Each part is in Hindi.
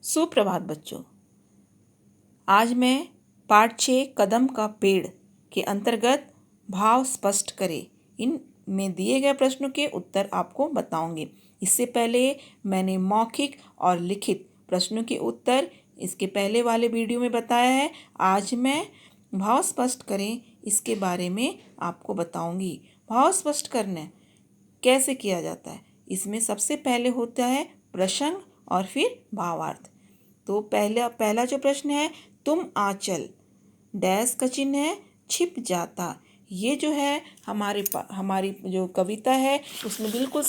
सुप्रभात बच्चों। आज मैं पाठ 6 कदम का पेड़ के अंतर्गत भाव स्पष्ट करें इन में दिए गए प्रश्नों के उत्तर आपको बताऊंगी। इससे पहले मैंने मौखिक और लिखित प्रश्नों के उत्तर इसके पहले वाले वीडियो में बताया है। आज मैं भाव स्पष्ट करें इसके बारे में आपको बताऊंगी। भाव स्पष्ट करना कैसे किया जाता है, इसमें सबसे पहले होता है प्रसंग और फिर भावार्थ। तो पहला जो प्रश्न है, तुम आंचल डैश का चिन्ह है छिप जाता। ये जो है हमारी जो कविता है उसमें बिल्कुल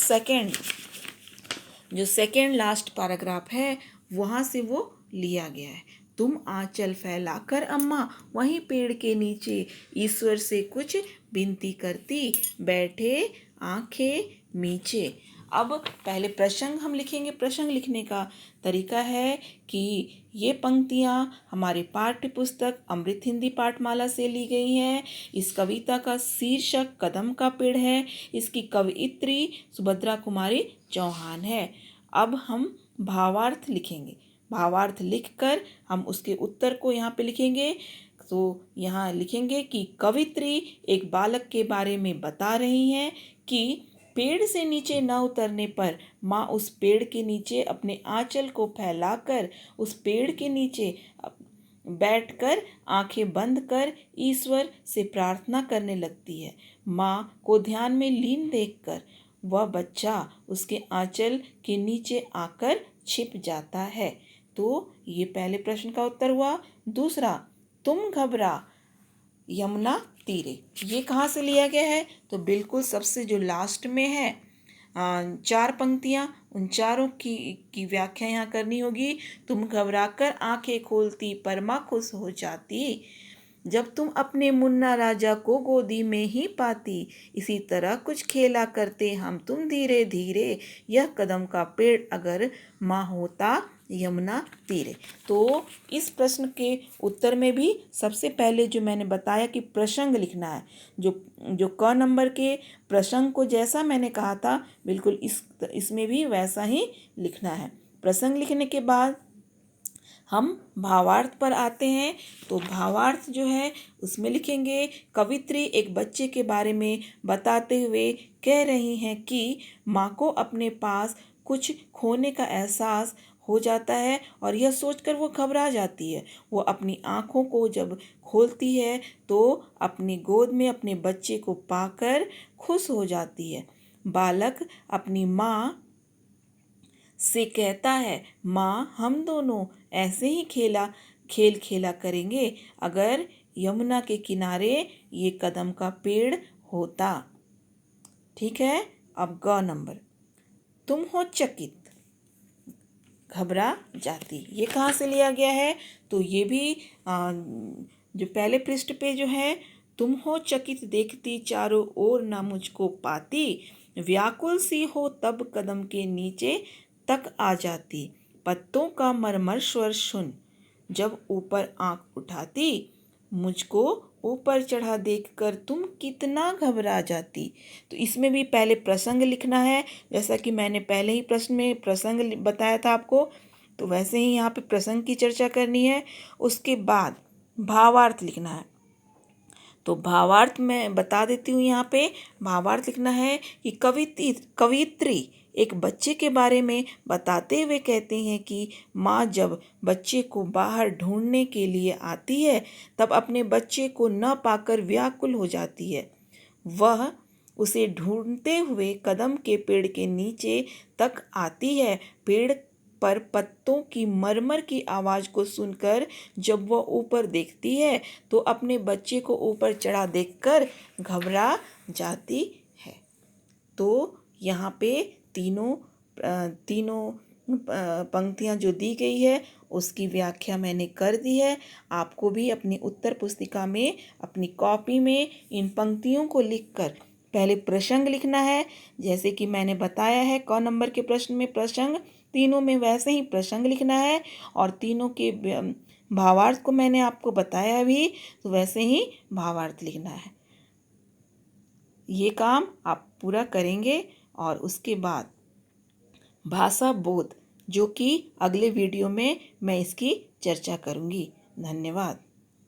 सेकेंड लास्ट पैराग्राफ है वहाँ से वो लिया गया है। तुम आंचल फैलाकर अम्मा वहीं पेड़ के नीचे ईश्वर से कुछ विनती करती बैठे आंखें मीचे। अब पहले प्रसंग हम लिखेंगे। प्रसंग लिखने का तरीका है कि ये पंक्तियाँ हमारे पाठ्य पुस्तक अमृत हिंदी पाठमाला से ली गई हैं। इस कविता का शीर्षक कदम का पेड़ है। इसकी कवयित्री सुभद्रा कुमारी चौहान है। अब हम भावार्थ लिखेंगे। भावार्थ लिखकर हम उसके उत्तर को यहाँ पे लिखेंगे। तो यहाँ लिखेंगे कि कवित्री एक बालक के बारे में बता रही हैं कि पेड़ से नीचे न उतरने पर माँ उस पेड़ के नीचे अपने आंचल को फैलाकर उस पेड़ के नीचे बैठकर आंखें बंद कर ईश्वर से प्रार्थना करने लगती है। माँ को ध्यान में लीन देखकर वह बच्चा उसके आंचल के नीचे आकर छिप जाता है। तो ये पहले प्रश्न का उत्तर हुआ। दूसरा, तुम घबरा यमुना तीरे, ये कहाँ से लिया गया है? तो बिल्कुल सबसे जो लास्ट में है 4 पंक्तियाँ, उन चारों की व्याख्या यहाँ करनी होगी। तुम घबराकर आंखें खोलती परमा खुश हो जाती, जब तुम अपने मुन्ना राजा को गोदी में ही पाती, इसी तरह कुछ खेला करते हम तुम धीरे धीरे, यह कदम का पेड़ अगर माँ होता यमुना तीरे। तो इस प्रश्न के उत्तर में भी सबसे पहले जो मैंने बताया कि प्रसंग लिखना है। जो क नंबर के प्रसंग को जैसा मैंने कहा था बिल्कुल इसमें भी वैसा ही लिखना है। प्रसंग लिखने के बाद हम भावार्थ पर आते हैं। तो भावार्थ जो है उसमें लिखेंगे, कवित्री एक बच्चे के बारे में बताते हुए कह रही हैं कि माँ को अपने पास कुछ खोने का एहसास हो जाता है और यह सोचकर वो घबरा जाती है। वो अपनी आँखों को जब खोलती है तो अपनी गोद में अपने बच्चे को पाकर खुश हो जाती है। बालक अपनी माँ से कहता है, माँ हम दोनों ऐसे ही खेल खेला करेंगे अगर यमुना के किनारे ये कदम का पेड़ होता। ठीक है। अब ग नंबर, तुम हो चकित घबरा जाती, ये कहाँ से लिया गया है? तो ये भी जो पहले पृष्ठ पे जो है, तुम हो चकित देखती चारों ओर ना मुझको पाती, व्याकुल सी हो तब कदम के नीचे तक आ जाती, पत्तों का मरमर स्वर सुन जब ऊपर आंख उठाती, मुझको ऊपर चढ़ा देखकर तुम कितना घबरा जाती। तो इसमें भी पहले प्रसंग लिखना है, जैसा कि मैंने पहले ही प्रश्न में प्रसंग बताया था आपको। तो वैसे ही यहाँ पे प्रसंग की चर्चा करनी है। उसके बाद भावार्थ लिखना है। तो भावार्थ मैं बता देती हूँ। यहाँ पे भावार्थ लिखना है कि कवित्री एक बच्चे के बारे में बताते हुए कहते हैं कि माँ जब बच्चे को बाहर ढूंढने के लिए आती है तब अपने बच्चे को न पाकर व्याकुल हो जाती है। वह उसे ढूंढते हुए कदम के पेड़ के नीचे तक आती है। पेड़ पर पत्तों की मरमर की आवाज़ को सुनकर जब वह ऊपर देखती है तो अपने बच्चे को ऊपर चढ़ा देखकर घबरा जाती है। तो यहाँ पे तीनों पंक्तियाँ जो दी गई है उसकी व्याख्या मैंने कर दी है। आपको भी अपनी उत्तर पुस्तिका में अपनी कॉपी में इन पंक्तियों को लिखकर पहले प्रसंग लिखना है, जैसे कि मैंने बताया है क नंबर के प्रश्न में प्रसंग, तीनों में वैसे ही प्रसंग लिखना है और तीनों के भावार्थ को मैंने आपको बताया भी, तो वैसे ही भावार्थ लिखना है। ये काम आप पूरा करेंगे और उसके बाद भाषा बोध जो कि अगले वीडियो में मैं इसकी चर्चा करूँगी। धन्यवाद।